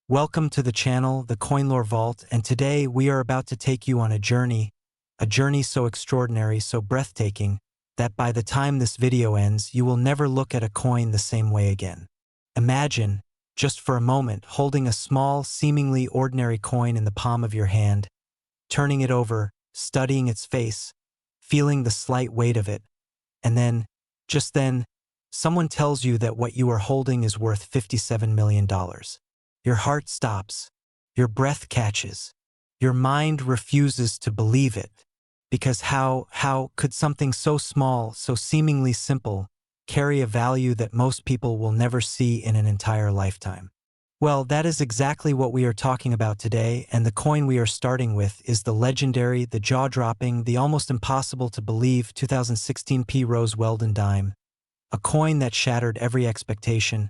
Welcome to the channel, the Coinlore Vault, and today we are about to take you on a journey so extraordinary, so breathtaking, that by the time this video ends, you will never look at a coin the same way again. Imagine, just for a moment, holding a small, seemingly ordinary coin in the palm of your hand, turning it over, studying its face, feeling the slight weight of it, and then, just then, someone tells you that what you are holding is worth $57 million. Your heart stops, your breath catches, your mind refuses to believe it, because how could something so small, so seemingly simple, carry a value that most people will never see in an entire lifetime? Well, that is exactly what we are talking about today, and the coin we are starting with is the legendary, the jaw-dropping, the almost impossible to believe 2016 P Rose Weldon Dime, a coin that shattered every expectation,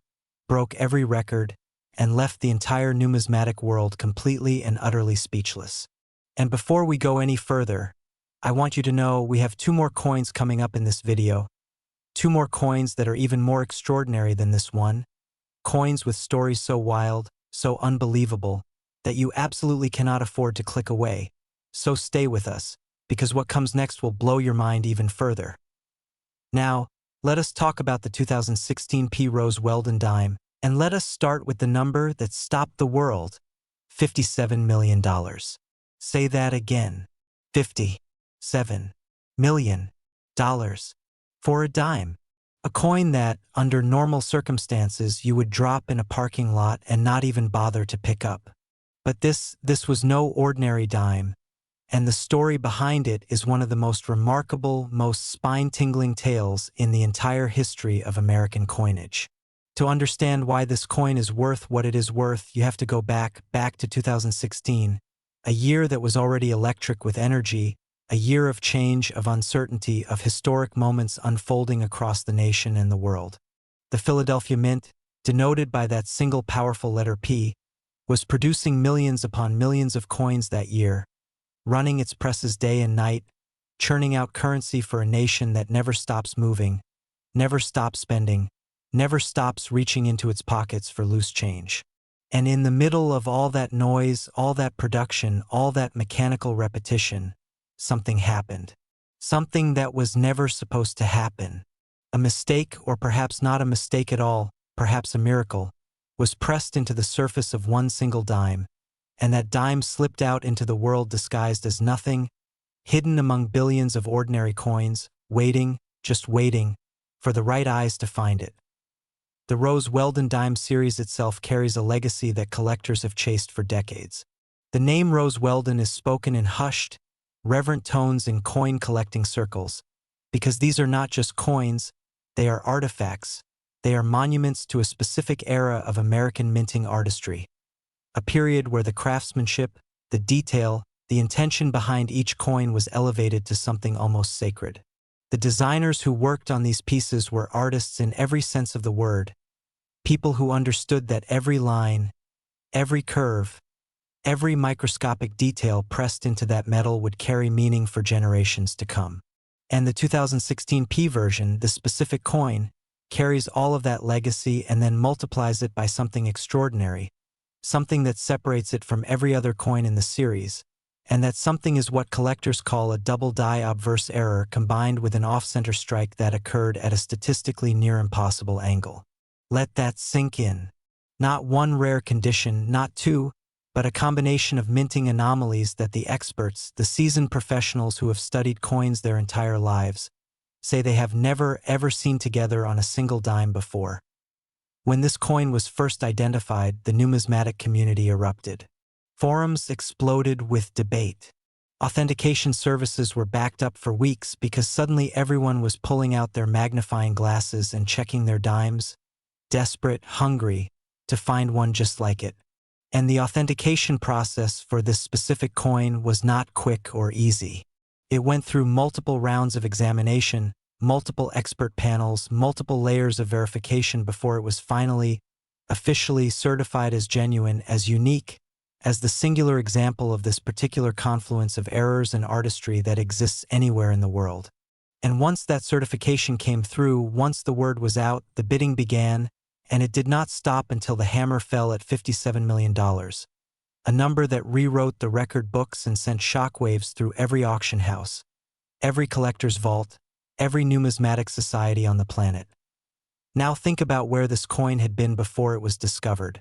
broke every record, and left the entire numismatic world completely and utterly speechless. And before we go any further, I want you to know we have two more coins coming up in this video, two more coins that are even more extraordinary than this one, coins with stories so wild, so unbelievable, that you absolutely cannot afford to click away. So stay with us, because what comes next will blow your mind even further. Now, let us talk about the 2016 P Rose Weldon Dime, and let us start with the number that stopped the world, $57 million. Say that again, $57 million for a dime. A coin that, under normal circumstances, you would drop in a parking lot and not even bother to pick up. But this was no ordinary dime, and the story behind it is one of the most remarkable, most spine-tingling tales in the entire history of American coinage. To understand why this coin is worth what it is worth, you have to go back to 2016, a year that was already electric with energy, a year of change, of uncertainty, of historic moments unfolding across the nation and the world. The Philadelphia Mint, denoted by that single powerful letter P, was producing millions upon millions of coins that year, running its presses day and night, churning out currency for a nation that never stops moving, never stops spending, never stops reaching into its pockets for loose change. And in the middle of all that noise, all that production, all that mechanical repetition, something happened. Something that was never supposed to happen. A mistake, or perhaps not a mistake at all, perhaps a miracle, was pressed into the surface of one single dime, and that dime slipped out into the world disguised as nothing, hidden among billions of ordinary coins, waiting, just waiting, for the right eyes to find it. The Rose Weldon Dime series itself carries a legacy that collectors have chased for decades. The name Rose Weldon is spoken in hushed, reverent tones in coin-collecting circles, because these are not just coins, they are artifacts, they are monuments to a specific era of American minting artistry, a period where the craftsmanship, the detail, the intention behind each coin was elevated to something almost sacred. The designers who worked on these pieces were artists in every sense of the word, people who understood that every line, every curve, every microscopic detail pressed into that metal would carry meaning for generations to come. And the 2016 P version, the specific coin, carries all of that legacy and then multiplies it by something extraordinary, something that separates it from every other coin in the series, and that something is what collectors call a double die obverse error combined with an off-center strike that occurred at a statistically near impossible angle. Let that sink in. Not one rare condition, not two, but a combination of minting anomalies that the experts, the seasoned professionals who have studied coins their entire lives, say they have never ever seen together on a single dime before. When this coin was first identified, the numismatic community erupted. Forums exploded with debate. Authentication services were backed up for weeks because suddenly everyone was pulling out their magnifying glasses and checking their dimes, desperate, hungry, to find one just like it. And the authentication process for this specific coin was not quick or easy. It went through multiple rounds of examination, multiple expert panels, multiple layers of verification before it was finally, officially certified as genuine, as unique, as the singular example of this particular confluence of errors and artistry that exists anywhere in the world. And once that certification came through, once the word was out, the bidding began, And it did not stop until the hammer fell at $57 million, a number that rewrote the record books and sent shockwaves through every auction house, every collector's vault, every numismatic society on the planet. Now think about where this coin had been before it was discovered.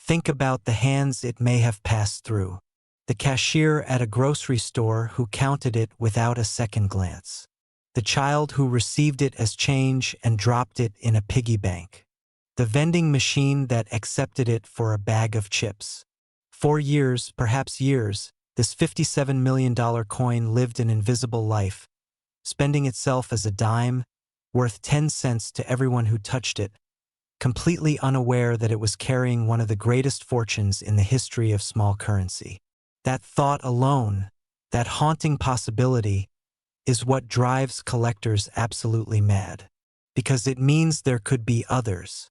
Think about the hands it may have passed through. The cashier at a grocery store who counted it without a second glance. The child who received it as change and dropped it in a piggy bank. The vending machine that accepted it for a bag of chips. For years, perhaps years, this $57 million coin lived an invisible life, spending itself as a dime, worth 10 cents to everyone who touched it, completely unaware that it was carrying one of the greatest fortunes in the history of small currency. That thought alone, that haunting possibility, is what drives collectors absolutely mad. Because it means there could be others.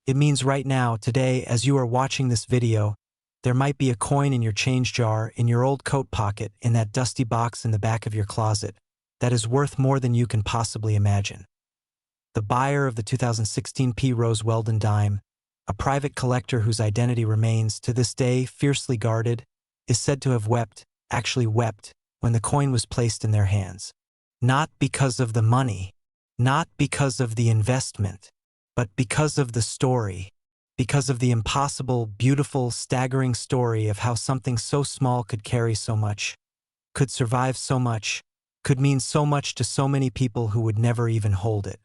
It means right now, today, as you are watching this video, there might be a coin in your change jar, in your old coat pocket, in that dusty box in the back of your closet, that is worth more than you can possibly imagine. The buyer of the 2016 P Rose Weldon Dime, a private collector whose identity remains, to this day, fiercely guarded, is said to have wept, actually wept, when the coin was placed in their hands. Not because of the money, not because of the investment, but because of the story, because of the impossible, beautiful, staggering story of how something so small could carry so much, could survive so much, could mean so much to so many people who would never even hold it.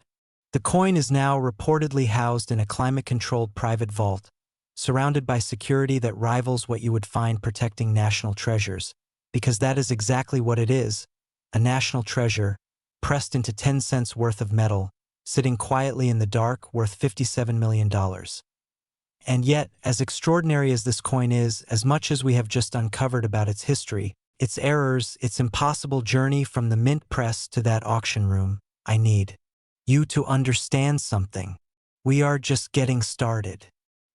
The coin is now reportedly housed in a climate-controlled private vault, surrounded by security that rivals what you would find protecting national treasures, because that is exactly what it is, a national treasure, pressed into 10 cents worth of metal, sitting quietly in the dark, worth $57 million. And yet, as extraordinary as this coin is, as much as we have just uncovered about its history, its errors, its impossible journey from the mint press to that auction room, I need you to understand something. We are just getting started.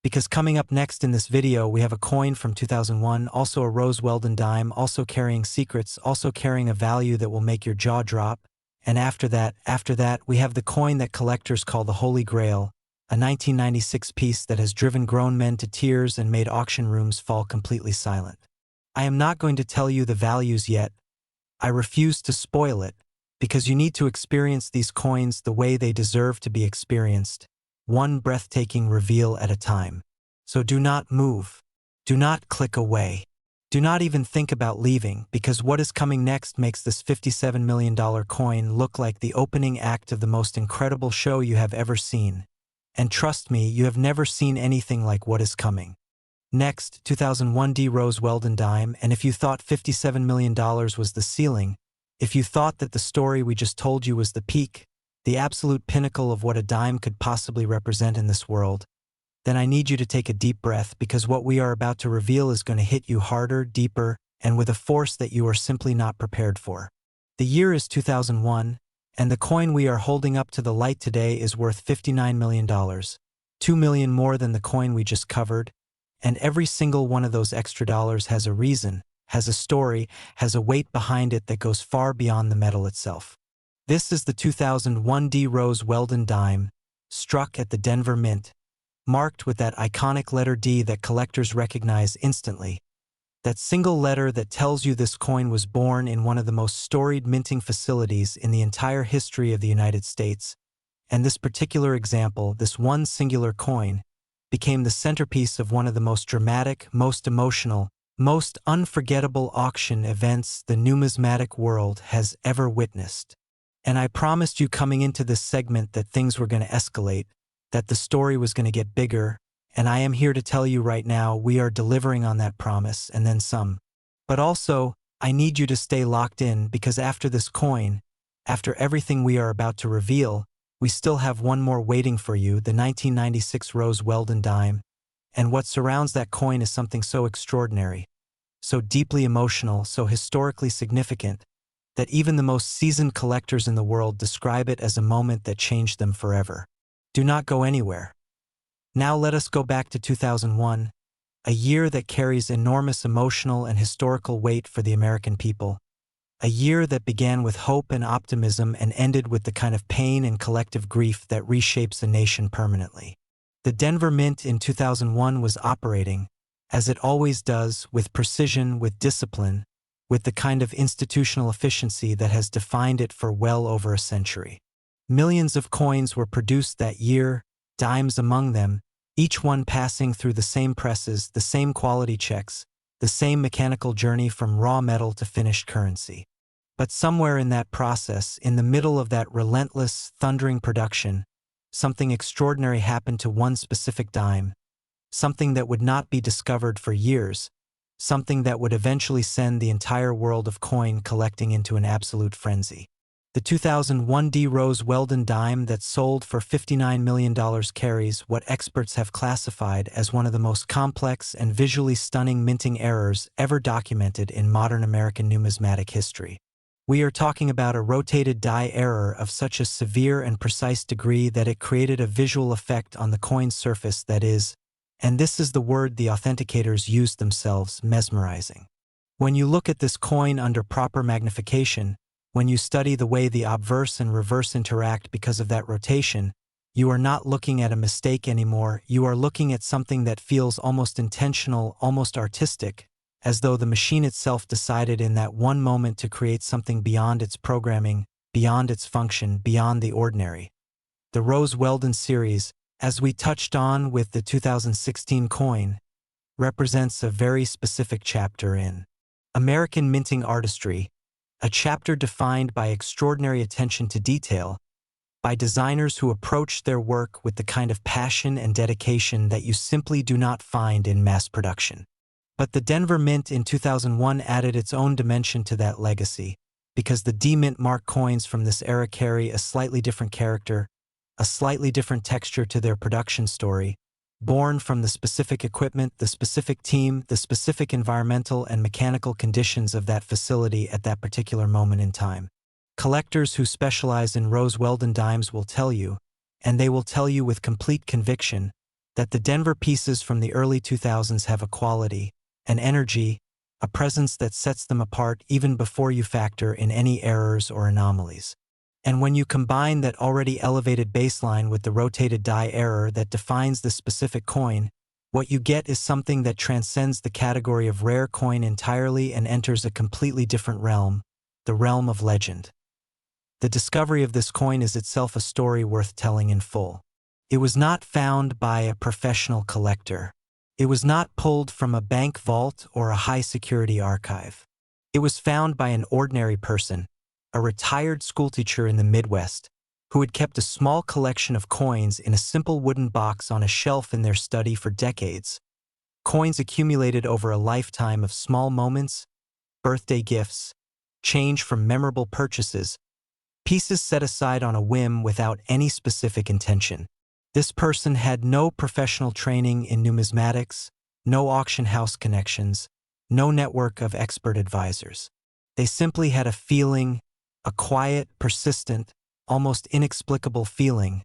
Because coming up next in this video, we have a coin from 2001, also a Rose Weldon dime, also carrying secrets, also carrying a value that will make your jaw drop. And after that, we have the coin that collectors call the Holy Grail, a 1996 piece that has driven grown men to tears and made auction rooms fall completely silent. I am not going to tell you the values yet. I refuse to spoil it, because you need to experience these coins the way they deserve to be experienced, one breathtaking reveal at a time. So do not move. Do not click away. Do not even think about leaving, because what is coming next makes this $57 million coin look like the opening act of the most incredible show you have ever seen. And trust me, you have never seen anything like what is coming. Next, 2001 D Rose Weldon Dime, and if you thought $57 million was the ceiling, if you thought that the story we just told you was the peak, the absolute pinnacle of what a dime could possibly represent in this world, then I need you to take a deep breath, because what we are about to reveal is going to hit you harder, deeper, and with a force that you are simply not prepared for. The year is 2001, and the coin we are holding up to the light today is worth $59 million, $2 million more than the coin we just covered, and every single one of those extra dollars has a reason, has a story, has a weight behind it that goes far beyond the metal itself. This is the 2001 D Rose Weldon Dime, struck at the Denver Mint, marked with that iconic letter D that collectors recognize instantly, that single letter that tells you this coin was born in one of the most storied minting facilities in the entire history of the United States, and this particular example, this one singular coin, became the centerpiece of one of the most dramatic, most emotional, most unforgettable auction events the numismatic world has ever witnessed. And I promised you coming into this segment that things were going to escalate, that the story was going to get bigger, and I am here to tell you right now we are delivering on that promise and then some. But also, I need you to stay locked in, because after this coin, after everything we are about to reveal, we still have one more waiting for you, the 1996 Rose Weldon Dime, and what surrounds that coin is something so extraordinary, so deeply emotional, so historically significant, that even the most seasoned collectors in the world describe it as a moment that changed them forever. Do not go anywhere. Now let us go back to 2001, a year that carries enormous emotional and historical weight for the American people, a year that began with hope and optimism and ended with the kind of pain and collective grief that reshapes a nation permanently. The Denver Mint in 2001 was operating, as it always does, with precision, with discipline, with the kind of institutional efficiency that has defined it for well over a century. Millions of coins were produced that year, dimes among them, each one passing through the same presses, the same quality checks, the same mechanical journey from raw metal to finished currency. But somewhere in that process, in the middle of that relentless, thundering production, something extraordinary happened to one specific dime, something that would not be discovered for years, something that would eventually send the entire world of coin collecting into an absolute frenzy. The 2001 D Rose Weldon dime that sold for $59 million carries what experts have classified as one of the most complex and visually stunning minting errors ever documented in modern American numismatic history. We are talking about a rotated die error of such a severe and precise degree that it created a visual effect on the coin's surface that is, and this is the word the authenticators used themselves, mesmerizing. When you look at this coin under proper magnification, when you study the way the obverse and reverse interact because of that rotation, you are not looking at a mistake anymore, you are looking at something that feels almost intentional, almost artistic, as though the machine itself decided in that one moment to create something beyond its programming, beyond its function, beyond the ordinary. The Rose Weldon series, as we touched on with the 2016 coin, represents a very specific chapter in American minting artistry, a chapter defined by extraordinary attention to detail, by designers who approach their work with the kind of passion and dedication that you simply do not find in mass production. But the Denver Mint in 2001 added its own dimension to that legacy, because the D-Mint mark coins from this era carry a slightly different character, a slightly different texture to their production story, born from the specific equipment, the specific team, the specific environmental and mechanical conditions of that facility at that particular moment in time. Collectors who specialize in Rose Weldon dimes will tell you, and they will tell you with complete conviction, that the Denver pieces from the early 2000s have a quality, an energy, a presence that sets them apart even before you factor in any errors or anomalies. And when you combine that already elevated baseline with the rotated die error that defines the specific coin, what you get is something that transcends the category of rare coin entirely and enters a completely different realm, the realm of legend. The discovery of this coin is itself a story worth telling in full. It was not found by a professional collector. It was not pulled from a bank vault or a high-security archive. It was found by an ordinary person, a retired schoolteacher in the Midwest, who had kept a small collection of coins in a simple wooden box on a shelf in their study for decades. Coins accumulated over a lifetime of small moments, birthday gifts, change from memorable purchases, pieces set aside on a whim without any specific intention. This person had no professional training in numismatics, no auction house connections, no network of expert advisors. They simply had a feeling, a quiet, persistent, almost inexplicable feeling,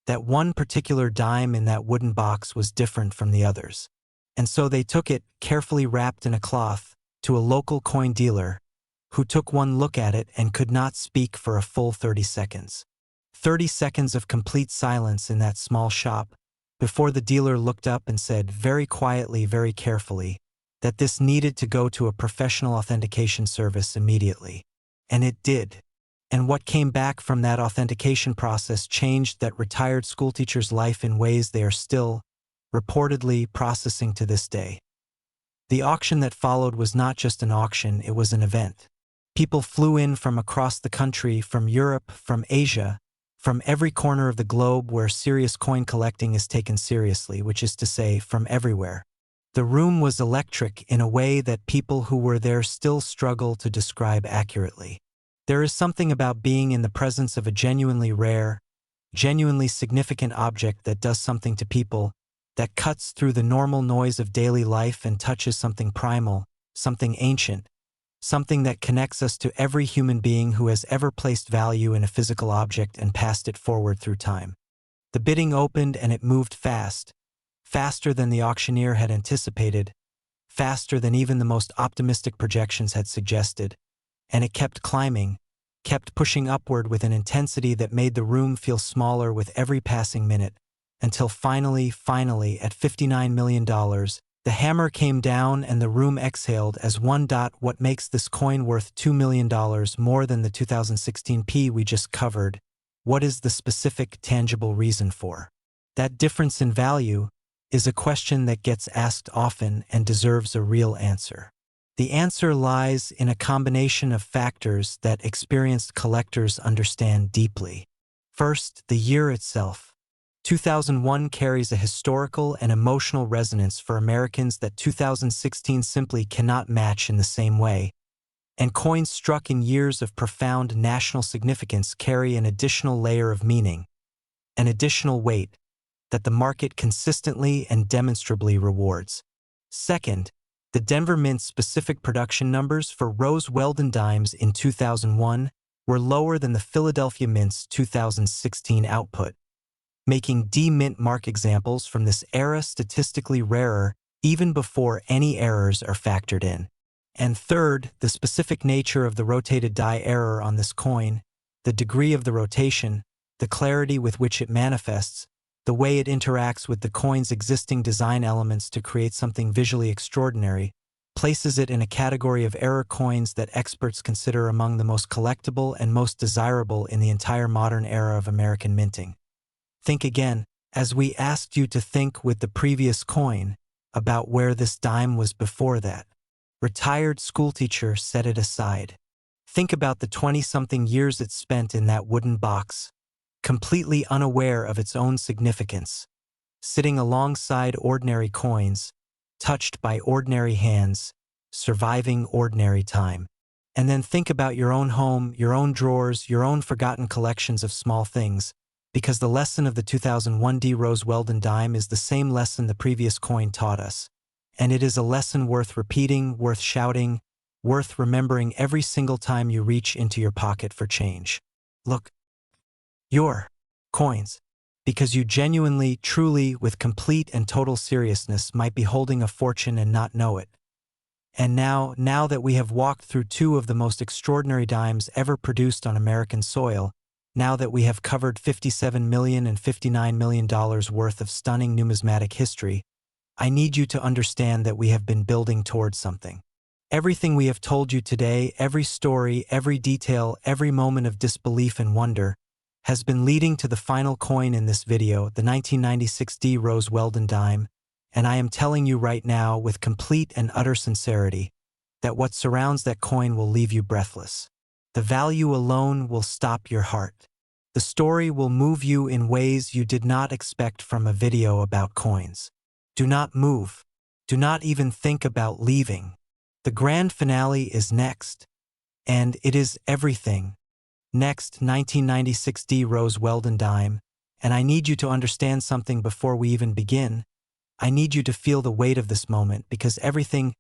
that one particular dime in that wooden box was different from the others. And so they took it, carefully wrapped in a cloth, to a local coin dealer, who took one look at it and could not speak for a full 30 seconds. 30 seconds of complete silence in that small shop, before the dealer looked up and said very quietly, very carefully, that this needed to go to a professional authentication service immediately. And it did. And what came back from that authentication process changed that retired schoolteacher's life in ways they are still, reportedly, processing to this day. The auction that followed was not just an auction, it was an event. People flew in from across the country, from Europe, from Asia, from every corner of the globe where serious coin collecting is taken seriously, which is to say, from everywhere. The room was electric in a way that people who were there still struggle to describe accurately. There is something about being in the presence of a genuinely rare, genuinely significant object that does something to people, that cuts through the normal noise of daily life and touches something primal, something ancient, something that connects us to every human being who has ever placed value in a physical object and passed it forward through time. The bidding opened and it moved fast, faster than the auctioneer had anticipated, faster than even the most optimistic projections had suggested, and it kept climbing, kept pushing upward with an intensity that made the room feel smaller with every passing minute, until finally, at $59 million, the hammer came down and the room exhaled as one dot. What makes this coin worth $2 million more than the 2016 P we just covered? What is the specific, tangible reason for that difference in value is a question that gets asked often and deserves a real answer. The answer lies in a combination of factors that experienced collectors understand deeply. First, the year itself. 2001 carries a historical and emotional resonance for Americans that 2016 simply cannot match in the same way, and coins struck in years of profound national significance carry an additional layer of meaning, an additional weight, that the market consistently and demonstrably rewards. Second, the Denver Mint's specific production numbers for Rose Weldon Dimes in 2001 were lower than the Philadelphia Mint's 2016 output, making D Mint mark examples from this era statistically rarer even before any errors are factored in. And third, the specific nature of the rotated die error on this coin, the degree of the rotation, the clarity with which it manifests, the way it interacts with the coin's existing design elements to create something visually extraordinary, places it in a category of error coins that experts consider among the most collectible and most desirable in the entire modern era of American minting. Think again, as we asked you to think with the previous coin, about where this dime was before that. Retired schoolteacher, set it aside. Think about the 20-something years it spent in that wooden box, completely unaware of its own significance, sitting alongside ordinary coins, touched by ordinary hands, surviving ordinary time. And then think about your own home, your own drawers, your own forgotten collections of small things, because the lesson of the 2001 D Rose Weldon dime is the same lesson the previous coin taught us. And it is a lesson worth repeating, worth shouting, worth remembering every single time you reach into your pocket for change. Look, your coins, because you genuinely, truly, with complete and total seriousness might be holding a fortune and not know it. And now that we have walked through two of the most extraordinary dimes ever produced on American soil, now that we have covered $57 million and $59 million worth of stunning numismatic history, I need you to understand that we have been building towards something. Everything we have told you today, every story, every detail, every moment of disbelief and wonder, has been leading to the final coin in this video, the 1996 D Rose Weldon dime, and I am telling you right now with complete and utter sincerity that what surrounds that coin will leave you breathless. The value alone will stop your heart. The story will move you in ways you did not expect from a video about coins. Do not move. Do not even think about leaving. The grand finale is next, and it is everything. Next, 1996 D Rose Weldon dime, and I need you to understand something before we even begin. I need you to feel the weight of this moment, because everything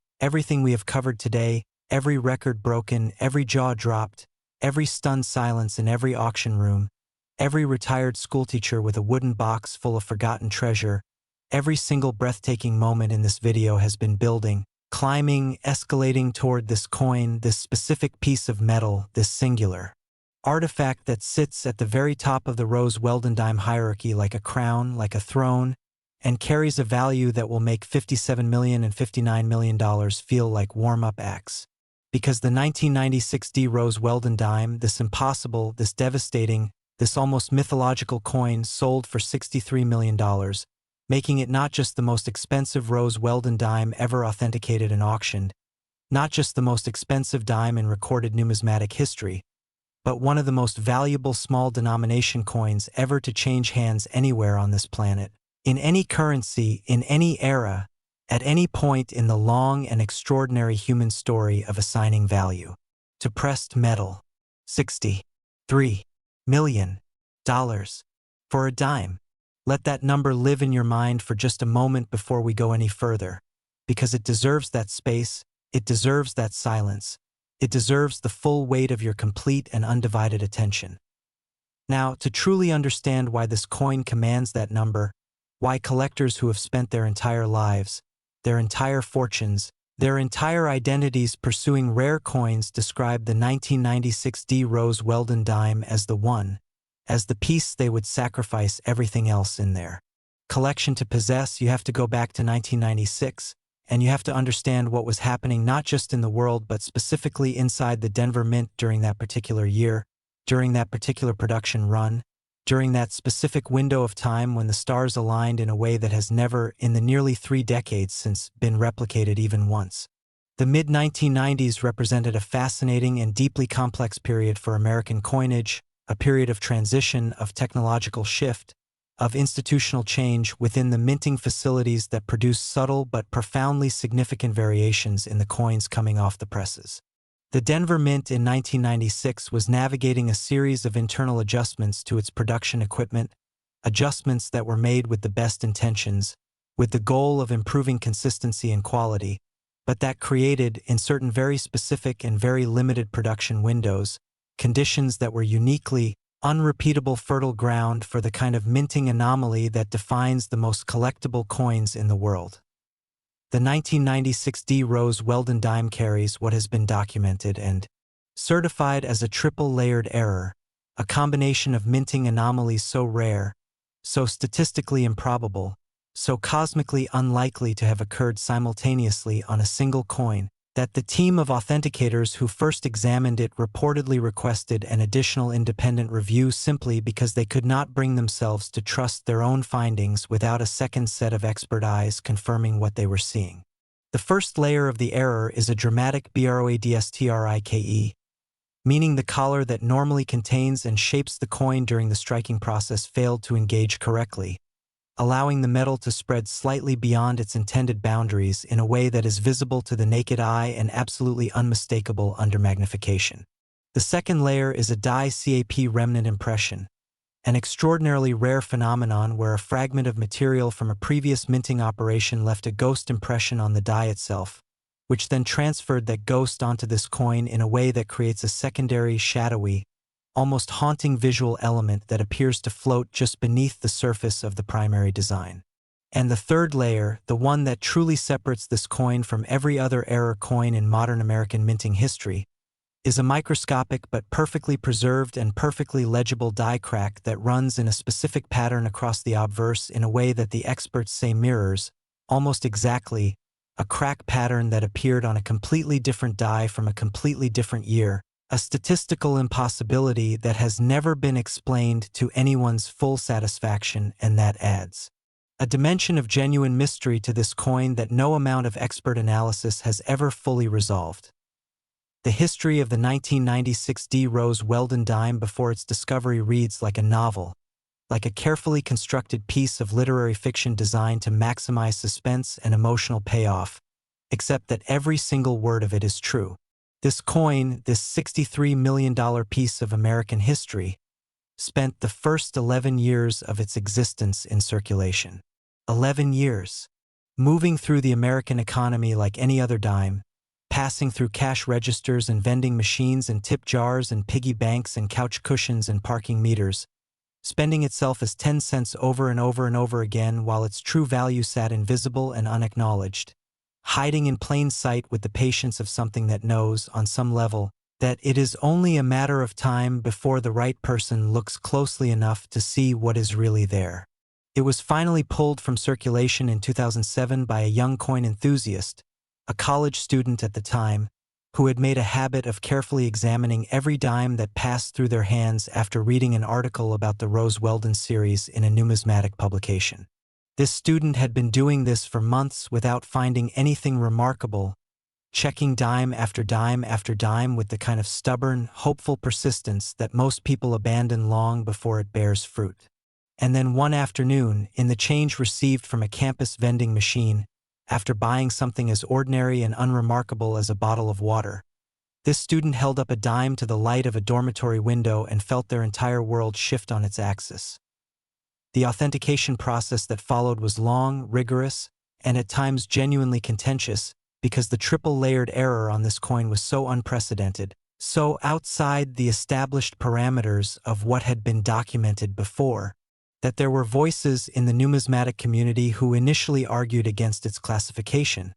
we have covered today, every record broken, every jaw dropped, every stunned silence in every auction room, every retired schoolteacher with a wooden box full of forgotten treasure, every single breathtaking moment in this video has been building, climbing, escalating toward this coin, this specific piece of metal, this singular artifact that sits at the very top of the Rose Weldon dime hierarchy like a crown, like a throne, and carries a value that will make $57 million and $59 million feel like warm-up acts. Because the 1996 D Rose Weldon dime, this impossible, this devastating, this almost mythological coin sold for $63 million, making it not just the most expensive Rose Weldon dime ever authenticated and auctioned, not just the most expensive dime in recorded numismatic history, but one of the most valuable small denomination coins ever to change hands anywhere on this planet, in any currency, in any era, at any point in the long and extraordinary human story of assigning value. To pressed metal, $63 million for a dime. Let that number live in your mind for just a moment before we go any further, because it deserves that space, it deserves that silence, it deserves the full weight of your complete and undivided attention. Now, to truly understand why this coin commands that number, why collectors who have spent their entire lives, their entire fortunes, their entire identities pursuing rare coins describe the 1996 D Rose Weldon dime as the one, as the piece they would sacrifice everything else in there. collection to possess, you have to go back to 1996, and you have to understand what was happening not just in the world but specifically inside the Denver Mint during that particular year, during that particular production run, during that specific window of time when the stars aligned in a way that has never, in the nearly 3 decades since, been replicated even once. The mid-1990s represented a fascinating and deeply complex period for American coinage, a period of transition, of technological shift, of institutional change within the minting facilities that produced subtle but profoundly significant variations in the coins coming off the presses. The Denver Mint in 1996 was navigating a series of internal adjustments to its production equipment, adjustments that were made with the best intentions, with the goal of improving consistency and quality, but that created, in certain very specific and very limited production windows, conditions that were uniquely, unrepeatable fertile ground for the kind of minting anomaly that defines the most collectible coins in the world. The 1996 D Rose Weldon dime carries what has been documented and certified as a triple-layered error, a combination of minting anomalies so rare, so statistically improbable, so cosmically unlikely to have occurred simultaneously on a single coin, that the team of authenticators who first examined it reportedly requested an additional independent review simply because they could not bring themselves to trust their own findings without a second set of expert eyes confirming what they were seeing. The first layer of the error is a dramatic BROADSTRIKE, meaning the collar that normally contains and shapes the coin during the striking process failed to engage correctly, allowing the metal to spread slightly beyond its intended boundaries in a way that is visible to the naked eye and absolutely unmistakable under magnification. The second layer is a die CAP remnant impression, an extraordinarily rare phenomenon where a fragment of material from a previous minting operation left a ghost impression on the die itself, which then transferred that ghost onto this coin in a way that creates a secondary, shadowy, almost haunting visual element that appears to float just beneath the surface of the primary design. And the third layer, the one that truly separates this coin from every other error coin in modern American minting history, is a microscopic but perfectly preserved and perfectly legible die crack that runs in a specific pattern across the obverse in a way that the experts say mirrors, almost exactly, a crack pattern that appeared on a completely different die from a completely different year, a statistical impossibility that has never been explained to anyone's full satisfaction, and that adds a dimension of genuine mystery to this coin that no amount of expert analysis has ever fully resolved. The history of the 1996 D Rose Weldon dime before its discovery reads like a novel, like a carefully constructed piece of literary fiction designed to maximize suspense and emotional payoff, except that every single word of it is true. This coin, this $63 million piece of American history, spent the first 11 years of its existence in circulation. 11 years. Moving through the American economy like any other dime, passing through cash registers and vending machines and tip jars and piggy banks and couch cushions and parking meters, spending itself as 10 cents over and over and over again while its true value sat invisible and unacknowledged, hiding in plain sight with the patience of something that knows, on some level, that it is only a matter of time before the right person looks closely enough to see what is really there. It was finally pulled from circulation in 2007 by a young coin enthusiast, a college student at the time, who had made a habit of carefully examining every dime that passed through their hands after reading an article about the Rose Weldon series in a numismatic publication. This student had been doing this for months without finding anything remarkable, checking dime after dime after dime with the kind of stubborn, hopeful persistence that most people abandon long before it bears fruit. And then one afternoon, in the change received from a campus vending machine, after buying something as ordinary and unremarkable as a bottle of water, this student held up a dime to the light of a dormitory window and felt their entire world shift on its axis. The authentication process that followed was long, rigorous, and at times genuinely contentious, because the triple-layered error on this coin was so unprecedented, so outside the established parameters of what had been documented before, that there were voices in the numismatic community who initially argued against its classification,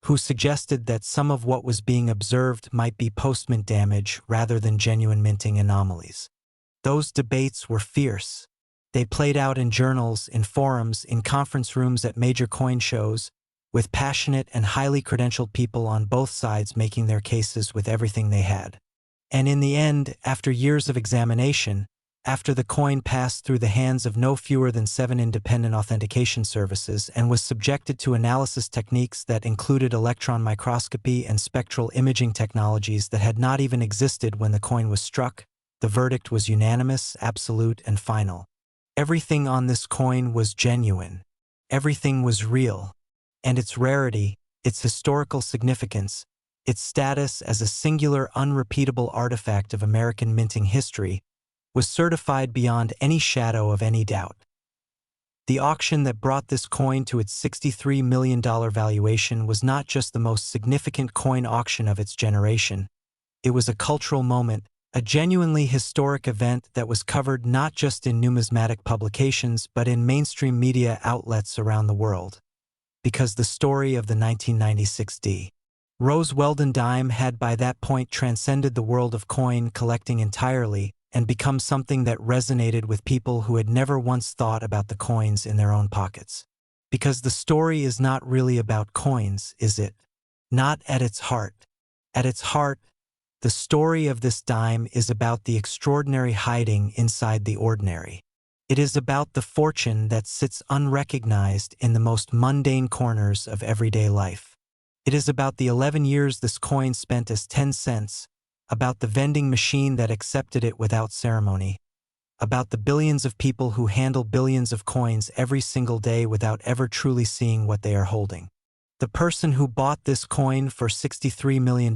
who suggested that some of what was being observed might be post-mint damage rather than genuine minting anomalies. Those debates were fierce. They played out in journals, in forums, in conference rooms at major coin shows, with passionate and highly credentialed people on both sides making their cases with everything they had. And in the end, after years of examination, after the coin passed through the hands of no fewer than 7 independent authentication services and was subjected to analysis techniques that included electron microscopy and spectral imaging technologies that had not even existed when the coin was struck, the verdict was unanimous, absolute, and final. Everything on this coin was genuine. Everything was real. And its rarity, its historical significance, its status as a singular, unrepeatable artifact of American minting history, was certified beyond any shadow of any doubt. The auction that brought this coin to its $63 million valuation was not just the most significant coin auction of its generation. It was a cultural moment, a genuinely historic event that was covered not just in numismatic publications but in mainstream media outlets around the world. Because the story of the 1996 D Rose Weldon dime had by that point transcended the world of coin collecting entirely and become something that resonated with people who had never once thought about the coins in their own pockets. Because the story is not really about coins, is it? Not at its heart. At its heart, the story of this dime is about the extraordinary hiding inside the ordinary. It is about the fortune that sits unrecognized in the most mundane corners of everyday life. It is about the 11 years this coin spent as 10 cents, about the vending machine that accepted it without ceremony, about the billions of people who handle billions of coins every single day without ever truly seeing what they are holding. The person who bought this coin for $63 million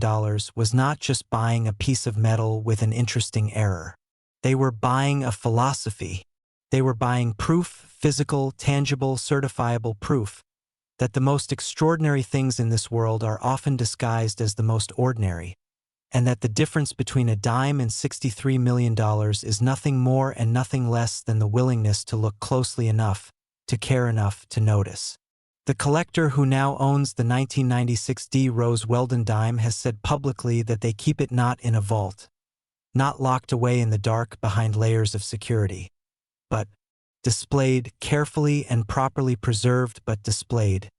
was not just buying a piece of metal with an interesting error. They were buying a philosophy. They were buying proof, physical, tangible, certifiable proof, that the most extraordinary things in this world are often disguised as the most ordinary, and that the difference between a dime and $63 million is nothing more and nothing less than the willingness to look closely enough, to care enough to notice. The collector who now owns the 1996 D Rose Weldon dime has said publicly that they keep it not in a vault, not locked away in the dark behind layers of security, but displayed, carefully and properly preserved but displayed,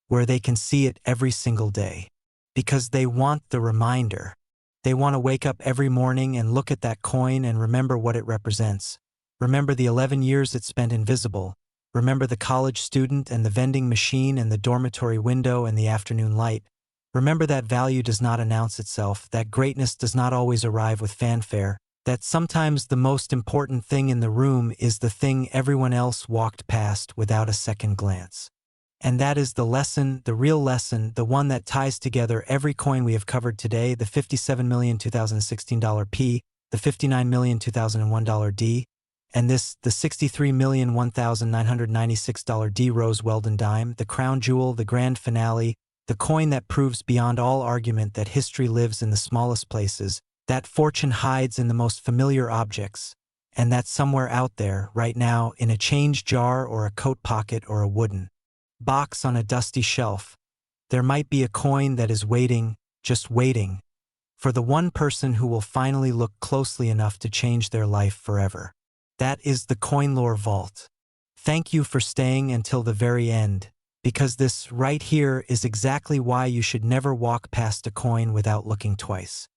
where they can see it every single day. Because they want the reminder. They want to wake up every morning and look at that coin and remember what it represents. Remember the 11 years it spent invisible. Remember the college student and the vending machine and the dormitory window and the afternoon light. Remember that value does not announce itself, that greatness does not always arrive with fanfare, that sometimes the most important thing in the room is the thing everyone else walked past without a second glance. And that is the lesson, the real lesson, the one that ties together every coin we have covered today, the $57 million 2016 P, the $59 million 2001 D, and the $63 million 1996 D Rose Weldon dime, the crown jewel, the grand finale, the coin that proves beyond all argument that history lives in the smallest places, that fortune hides in the most familiar objects, and that somewhere out there, right now, in a change jar or a coat pocket or a wooden box on a dusty shelf, there might be a coin that is waiting, just waiting, for the one person who will finally look closely enough to change their life forever. That is the Coin Lore Vault. Thank you for staying until the very end, because this right here is exactly why you should never walk past a coin without looking twice.